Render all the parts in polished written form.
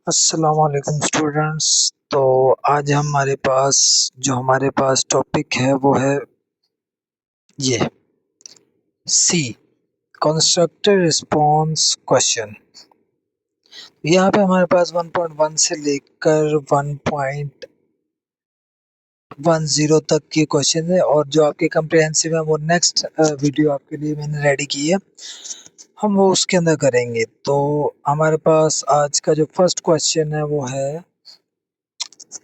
अस्सलाम वालेकुम स्टूडेंट्स। तो आज हमारे पास टॉपिक है वो है ये सी कंस्ट्रक्टेड रिस्पॉन्स क्वेश्चन। यहाँ पे हमारे पास 1.1 से लेकर 1.10 तक के क्वेश्चन है और जो आपके कम्प्रिहेंसिव है वो नेक्स्ट वीडियो आपके लिए मैंने रेडी की है, हम वो उसके अंदर करेंगे। तो हमारे पास आज का जो फर्स्ट क्वेश्चन है वो है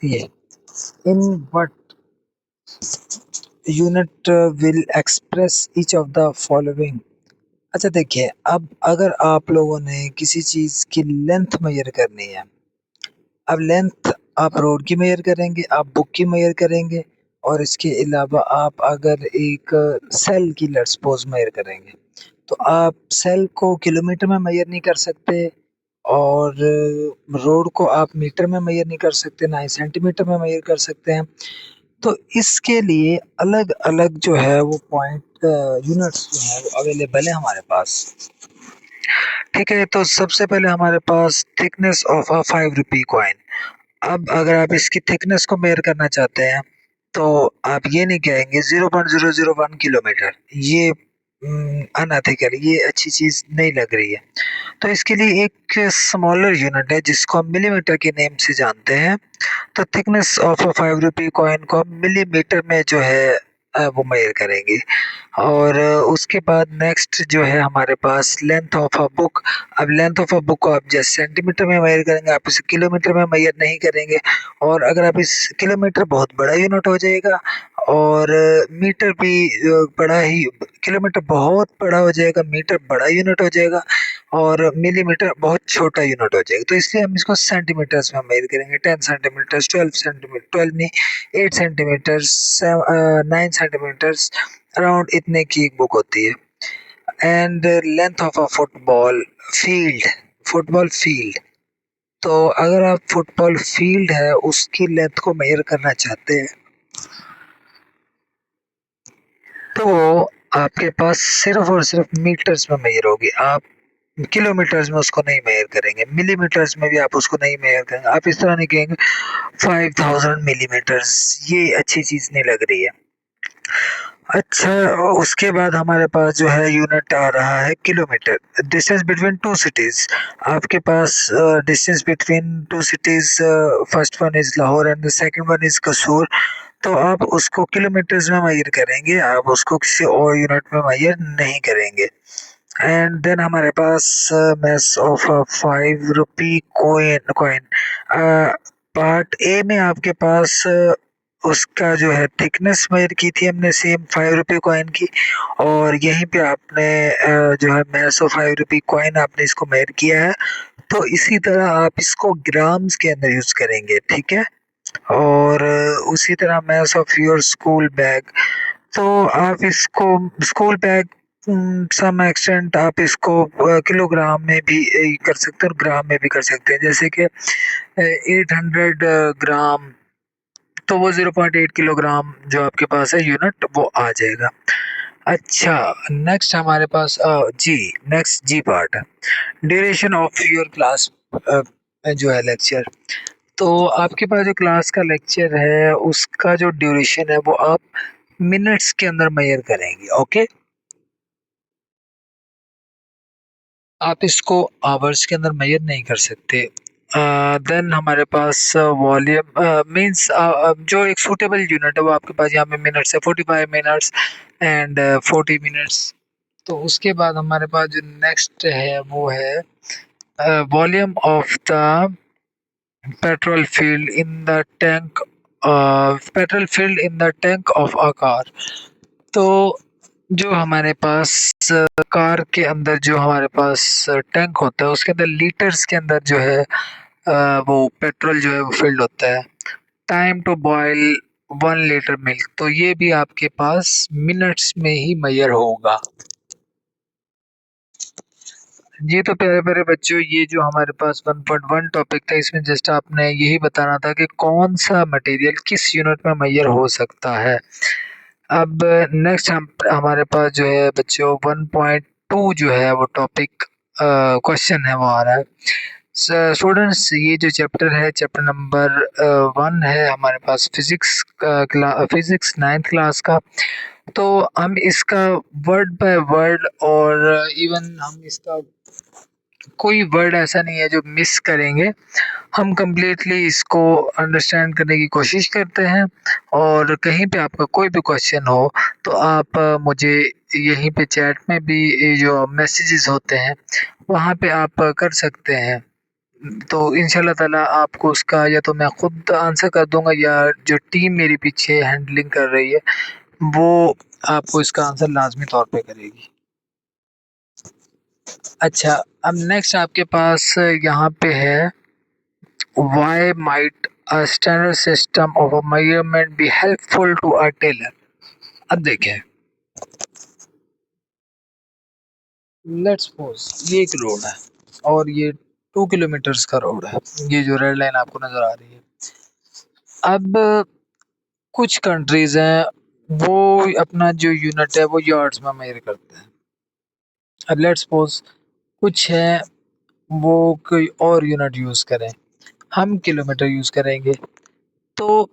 ये in what unit will express each of the following. अच्छा देखिए, अब अगर आप लोगों ने किसी चीज़ की लेंथ मेजर करनी है, अब लेंथ आप रोड की मेजर करेंगे, आप बुक की मेजर करेंगे और इसके अलावा आप अगर एक सेल की लेट्स सपोज मेजर करेंगे, तो आप सेल को किलोमीटर में मेजर नहीं कर सकते और रोड को आप मीटर में मेजर नहीं कर सकते, ना ही सेंटीमीटर में मेजर कर सकते हैं। तो इसके लिए अलग-अलग जो है वो पॉइंट यूनिट्स जो हैं वो अवेलेबल है हमारे पास। ठीक है, तो सबसे पहले हमारे पास thickness of a 5 rupee coin. अब अगर आप इसकी थिकनेस को मेज़र करना चाहते हैं, तो आप ये नहीं कहेंगे 0.001 किलोमीटर, ये अनएथिकल, ये अच्छी चीज़ नहीं लग रही है। तो इसके लिए एक स्मॉलर यूनिट है जिसको हम मिलीमीटर के नेम से जानते हैं। तो thickness of a 5 rupee coin को हम मिलीमीटर में जो है वो मेज़र करेंगे। और उसके बाद नेक्स्ट जो है हमारे पास लेंथ ऑफ अ बुक। अब लेंथ ऑफ अ बुक को आप जैसे सेंटीमीटर में मेजर करेंगे, आप इसे किलोमीटर में मेजर नहीं करेंगे। और अगर आप इस किलोमीटर बहुत बड़ा यूनिट हो जाएगा और मीटर भी बड़ा ही, किलोमीटर बहुत बड़ा हो जाएगा, मीटर बड़ा यूनिट हो जाएगा और मिलीमीटर बहुत छोटा यूनिट हो जाएगा। तो इसलिए हम इसको सेंटीमीटर्स में मेजर करेंगे। 10 सेंटीमीटर्स, 12 सेंटीमीटर, 12 नहीं 8 सेंटीमीटर्स, 9 सेंटीमीटर्स, अराउंड इतने की एक बुक होती है। And length of a football field. तो अगर आप फुटबॉल फील्ड है उसकी लेंथ को मेजर करना चाहते हैं, तो वो आपके पास सिर्फ और सिर्फ मीटर्स में मेजर होगी। आप किलोमीटर्स में उसको नहीं मेजर करेंगे, मिलीमीटर्स में भी आप उसको नहीं मेजर करेंगे। आप इस तरह नहीं कहेंगे 5000 मिलीमीटर्स, ये अच्छी चीज नहीं लग रही है। अच्छा, उसके बाद हमारे पास जो है यूनिट आ रहा है kilometre. Distance between two cities. आपके पास distance between two cities, first one is Lahore and the second one is Kasur. तो आप उसको किलोमीटर्स में मेजर करेंगे, आप उसको किसी और यूनिट में मेजर नहीं करेंगे। एंड देन हमारे पास mass of 5 rupee coin. Part A में आपके पास उसका जो है थिकनेस मेजर की थी हमने, सेम 5 रुपी कॉइन की। और यहीं पे आपने जो है मैस ऑफ 5 रुपी कॉइन आपने इसको मेजर किया है। तो इसी तरह आप इसको ग्राम्स के अंदर यूज करेंगे, ठीक है। और उसी तरह mass of your school bag. तो आप इसको स्कूल बैग सम एक्सटेंट आप इसको किलोग्राम में भी कर सकते हैं और ग्राम में भी कर सकते हैं। जैसे कि 800 ग्राम, तो वो 0.8 किलोग्राम जो आपके पास है यूनिट वो आ जाएगा। अच्छा, नेक्स्ट हमारे पास नेक्स्ट जी पार्ट है ड्यूरेशन ऑफ योर क्लास जो है लेक्चर। तो आपके पास जो क्लास का लेक्चर है उसका जो ड्यूरेशन है वो आप मिनट्स के अंदर मेजर करेंगे, ओके। आप इसको आवर्स के अंदर मेजर नहीं कर सकते। देन हमारे पास वॉल्यूम मींस जो एक सूटेबल यूनिट है वो आपके पास यहाँ पे मिनट्स है, 45 मिनट्स एंड 40 मिनट्स। तो उसके बाद हमारे पास जो नेक्स्ट है वो है volume of the petrol field in the tank, petrol field in the tank of a car. तो जो हमारे पास कार के अंदर जो हमारे पास टैंक होता है उसके अंदर लीटर्स के अंदर जो है वो पेट्रोल जो है वो फिल्ड होता है। Time to boil 1 litre milk, तो ये भी आपके पास मिनट्स में ही मेजर होगा। ये तो प्यारे प्यारे बच्चों, ये जो हमारे पास 1.1 टॉपिक था इसमें जस्ट आपने यही बताना था कि कौन सा मटेरियल किस यूनिट में मेजर हो सकता है। अब नेक्स्ट हमारे पास जो है बच्चों 1.2 जो है वो टॉपिक क्वेश्चन है वो आ रहा है। स्टूडेंट्स, ये जो चैप्टर है, चैप्टर नंबर 1 है हमारे पास, फिजिक्स 9th क्लास का। तो हम इसका वर्ड बाय वर्ड और इवन हम इसका कोई वर्ड ऐसा नहीं है जो मिस करेंगे। हम कंप्लीटली इसको अंडरस्टैंड करने की कोशिश करते हैं, और कहीं पे आपका कोई भी क्वेश्चन हो तो आप मुझे यहीं पे चैट में भी ये जो मैसेजेस होते हैं वहाँ पे आप कर सकते हैं। तो इंशाल्लाह ताला आपको उसका या तो मैं खुद आंसर कर दूंगा, या जो टीम मेरी पीछे हैंडलिंग कर रही है वो आपको इसका आंसर लाजमी तौर पे करेगी। अच्छा, अब नेक्स्ट आपके पास यहाँ पे है, why might a standard system of a measurement be helpful to a tailor? अब देखें, लेट्स सपोज ये एक रोड है और ये 2 किलोमीटर्स का रोड है। ये जो रेड लाइन आपको नजर आ रही है, अब कुछ कंट्रीज हैं वो अपना जो यूनिट है वो यार्ड्स में मेजर करते हैं। अब लेट्स सपोज कुछ है वो कोई और यूनिट यूज करें, हम किलोमीटर यूज करेंगे। तो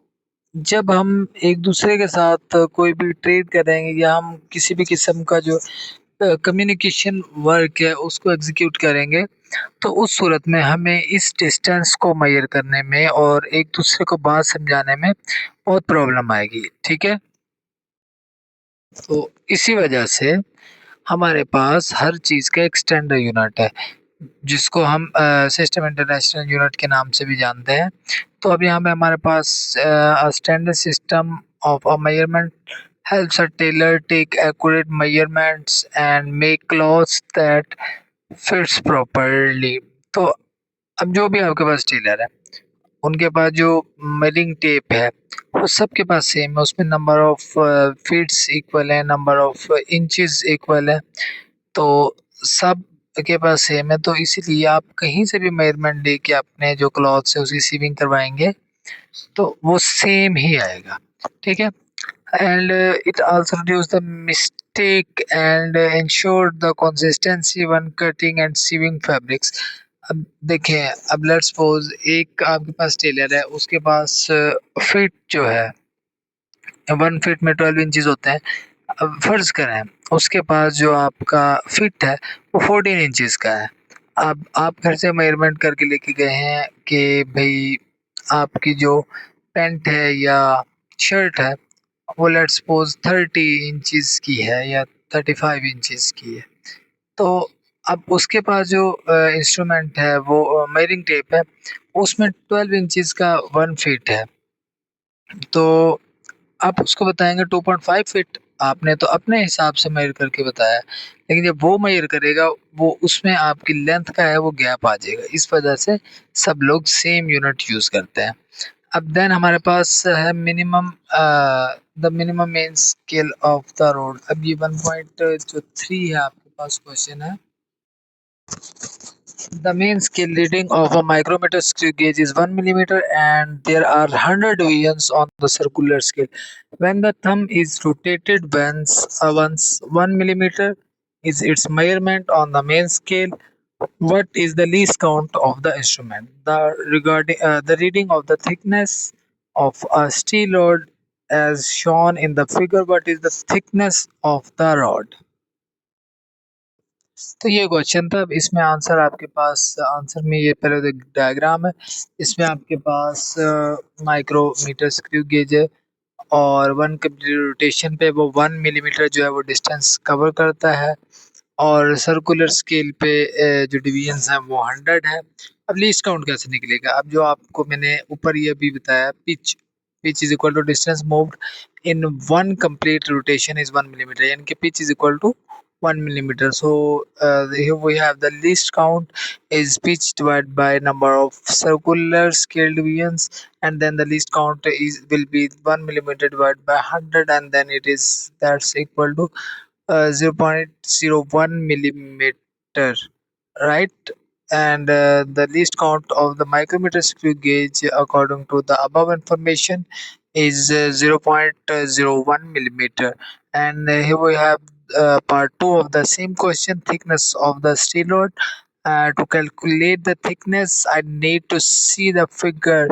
जब हम एक दूसरे के साथ कोई भी ट्रेड करेंगे या हम किसी भी किस्म का जो कम्युनिकेशन वर्क है उसको एग्जीक्यूट करेंगे, तो उस सूरत में हमें इस डिस्टेंस को मेजर करने में और एक दूसरे को बात समझाने में बहुत प्रॉब्लम आएगी। ठीक है, तो इसी वजह से हमारे पास हर चीज़ का एक स्टैंडर्ड यूनिट है जिसको हम सिस्टम इंटरनेशनल यूनिट के नाम से भी जानते हैं। तो अब यहाँ पे हमारे पास standard system of a measurement helps a tailor take accurate measurements and make clothes that fits properly। तो अब जो भी आपके पास टेलर है उनके पास जो मेजरिंग टेप है वो सबके पास सेम है, उसमें नंबर ऑफ फीट्स इक्वल है, नंबर ऑफ इंचेस इक्वल है, तो सब के पास सेम है। तो इसीलिए आप कहीं से भी मेजरमेंट लेके अपने जो क्लॉथ्स है उसकी सीविंग करवाएंगे तो वो सेम ही आएगा। ठीक है, and it also reduce the mistake and ensure the consistency when cutting and sewing fabrics। अब देखें, अब लेट्स सपोज एक आपके पास टेलर है, उसके पास फिट जो है 1 फीट में 12 इंचेस होते हैं। अब फर्ज करें उसके पास जो आपका फिट है वो 14 इंचेस का है। अब आप घर से मेजरमेंट करके लेके गए हैं कि भाई आपकी जो पैंट है या शर्ट है वो लेट्स सपोज 30 इंचेस की है या 35 इंचेस की है। तो अब उसके पास जो इंस्ट्रूमेंट है वो मेजरिंग टेप है, उसमें 12 इंचेस का 1 फीट है। तो आप उसको बताएंगे 2.5 फीट, आपने तो अपने हिसाब से मेजर करके बताया, लेकिन जब वो मेजर करेगा वो उसमें आपकी लेंथ का है वो गैप आ जाएगा। इस वजह से सब लोग सेम यूनिट यूज करते हैं। अब देन हमारे पास है minimum the minimum main scale of the road. अब ये 1.3 है आपके पास क्वेश्चन है। The main scale reading of a micrometer screw gauge is 1 millimeter, and there are 100 divisions on the circular scale. When the thumb is rotated once 1 millimeter is its measurement on the main scale, what is the least count of the instrument? The reading of the thickness of a steel rod as shown in the figure. What is the thickness of the rod? तो ये question था। अब इसमें answer आपके पास, answer में ये पहले तो डायग्राम है, इसमें आपके पास माइक्रोमीटर स्क्रू गेज है और 1 कंप्लीट रोटेशन पे वो 1 मिलीमीटर जो है वो डिस्टेंस कवर करता है, और सर्कुलर स्केल पे जो डिवीजंस हैं वो 100 है। अब लीस्ट काउंट कैसे निकलेगा? अब जो आपको मैंने ऊपर ये भी बताया, pitch is equal to distance moved in 1 complete rotation is 1 millimetre, यानी कि pitch is equal to 1 millimeter. So here we have the least count is pitch divided by number of circular scale divisions, and then the least count is will be 1 millimeter divided by 100, and then it is that's equal to 0.01 millimeter, right? And the least count of the micrometer screw gauge according to the above information is 0.01 millimeter. And here we have part 2 of the same question, thickness of the steel rod. To calculate the thickness, I need to see the figure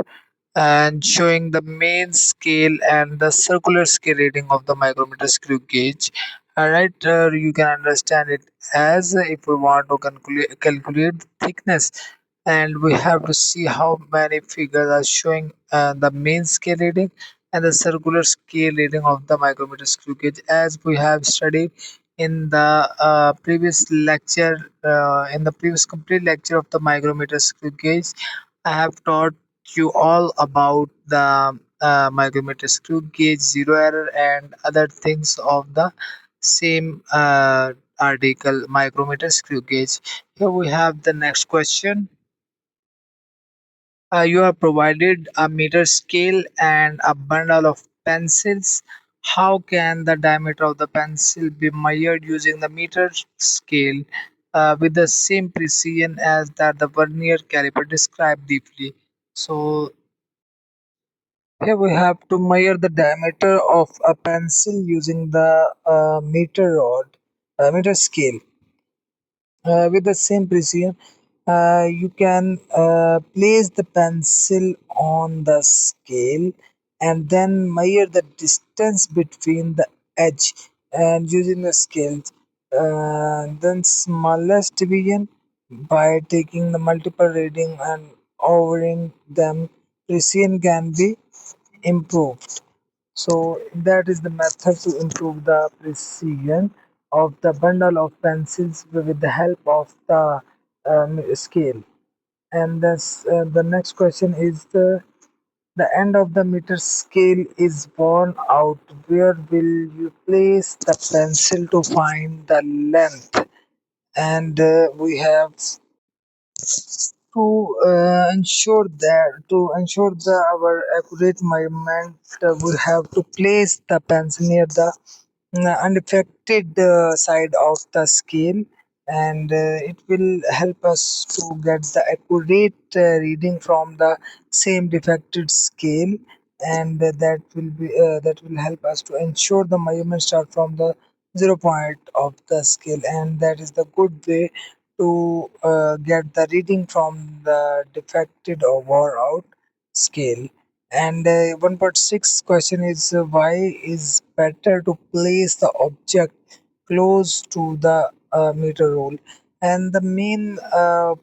and showing the main scale and the circular scale reading of the micrometer screw gauge. Alright, you can understand it as if we want to calculate the thickness, and we have to see how many figures are showing the main scale reading and the circular scale reading of the micrometer screw gauge, as we have studied in the previous lecture, in the previous complete lecture of the micrometer screw gauge. I have taught you all about the micrometer screw gauge, zero error, and other things of the same article, micrometer screw gauge. Here we have the next question. You are provided a meter scale and a bundle of pencils. How can the diameter of the pencil be measured using the meter scale with the same precision as that the vernier caliper described deeply? So here we have to measure the diameter of a pencil using the meter scale with the same precision. You can place the pencil on the scale and then measure the distance between the edge and using the scales. Then smallest division by taking the multiple reading and overing them, precision can be improved. So that is the method to improve the precision of the bundle of pencils with the help of the scale. And the next question is the end of the meter scale is worn out. Where will you place the pencil to find the length? And we have to ensure the our accurate measurement, we have to place the pencil near the unaffected side of the scale, and it will help us to get the accurate reading from the same defected scale, and that will help us to ensure the measurement start from the 0 point of the scale, and that is the good way to get the reading from the defected or wore out scale. And 1.6 question is why is better to place the object close to the meter roll? And the main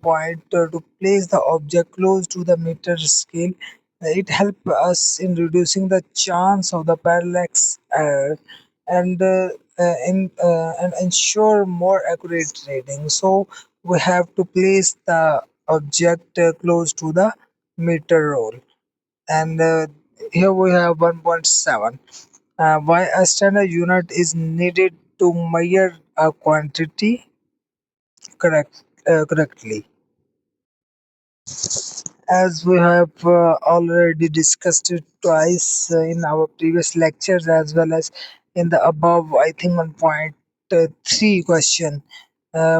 point to place the object close to the meter scale, it help us in reducing the chance of the parallax error, and and ensure more accurate reading. So we have to place the object close to the meter roll. And here we have 1.7, why a standard unit is needed to measure a quantity correctly. As we have already discussed it twice in our previous lectures, as well as in the above, I think 1.3 question,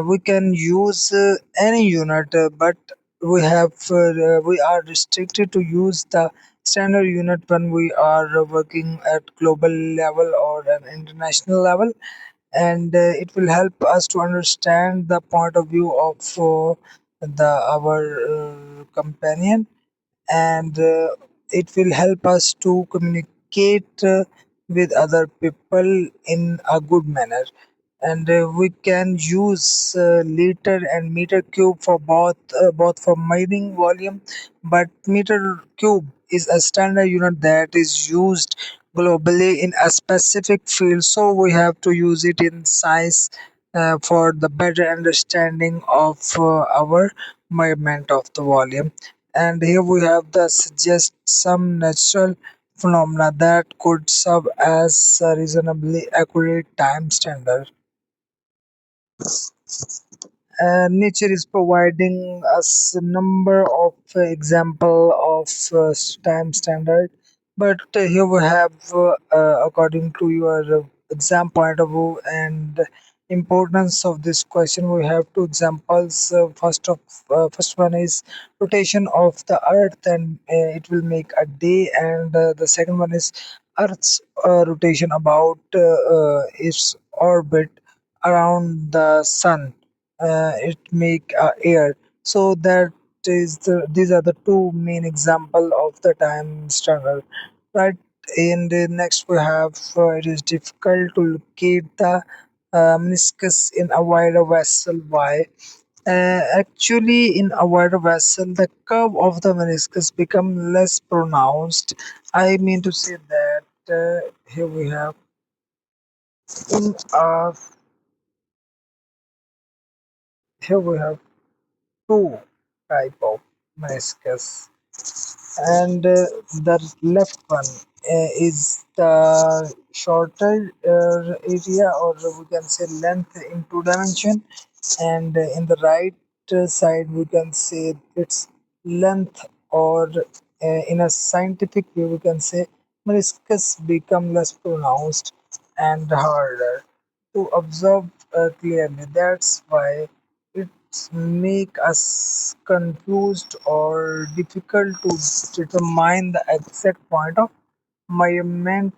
we can use any unit, but we are restricted to use the standard unit when we are working at global level or an international level, and it will help us to understand the point of view of the our companion, and it will help us to communicate with other people in a good manner, and we can use liter and meter cube for both for measuring volume, but meter cube is a standard unit that is used globally in a specific field, so we have to use it in science for the better understanding of our measurement of the volume. And here we have the suggest some natural phenomena that could serve as a reasonably accurate time standard. Nature is providing us a number of example of time standard, but here we have according to your exam point of view and importance of this question, we have two examples. First one is rotation of the earth, and it will make a day, and the second one is earth's rotation about its orbit around the sun. it make air. So that these are the two main example of the time struggle, right? And next we have it is difficult to locate the meniscus in a wider vessel. Why? Actually, in a wider vessel, the curve of the meniscus become less pronounced. I mean to say that here we have in here we have two type of meniscus, and the left one is the shorter area, or we can say length in two dimension, and in the right side we can say its length, or in a scientific way we can say meniscus become less pronounced and harder to observe clearly. That's why it make us confused or difficult to determine the exact point of measurement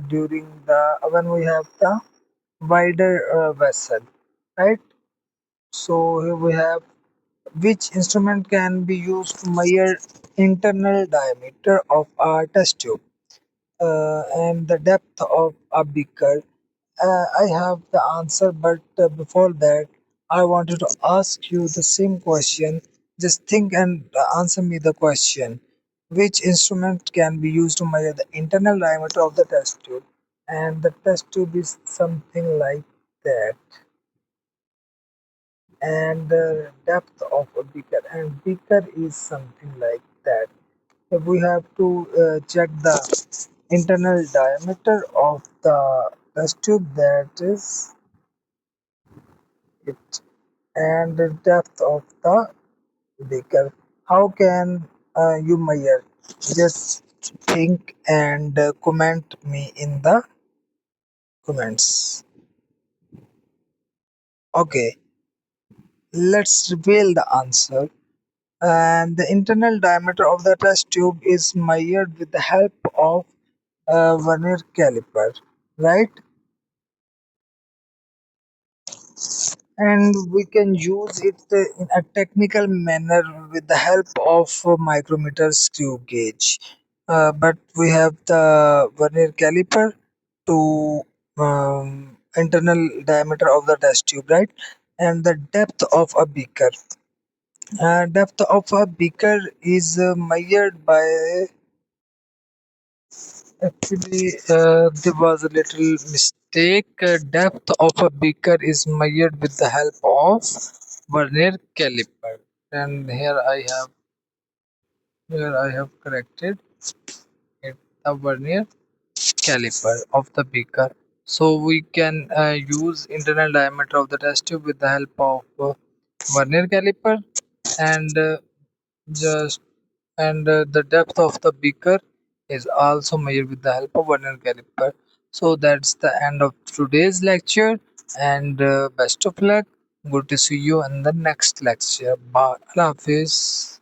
during the when we have the wider vessel, right? So here we have which instrument can be used to measure internal diameter of a test tube and the depth of a beaker. I have the answer, but before that, I wanted to ask you the same question. Just think and answer me the question. Which instrument can be used to measure the internal diameter of the test tube? And the test tube is something like that, and the depth of a beaker, and beaker is something like that. If we have to check the internal diameter of the test tube, that is it, and the depth of the beaker. How can you measure? Just think and comment me in the comments. Okay, let's reveal the answer. And the internal diameter of the test tube is measured with the help of a vernier caliper, right? And we can use it in a technical manner with the help of a micrometer screw gauge. But we have the vernier caliper to internal diameter of the test tube, right? And the depth of a beaker. Depth of a beaker is measured by. Actually, there was a little mistake. Depth of a beaker is measured with the help of vernier caliper, and here I have corrected it. The vernier caliper of the beaker. So we can use internal diameter of the test tube with the help of vernier caliper, and just the depth of the beaker is also measured with the help of vernier caliper. So that's the end of today's lecture, and best of luck. Good to see you in the next lecture. Bye. Allah Hafiz.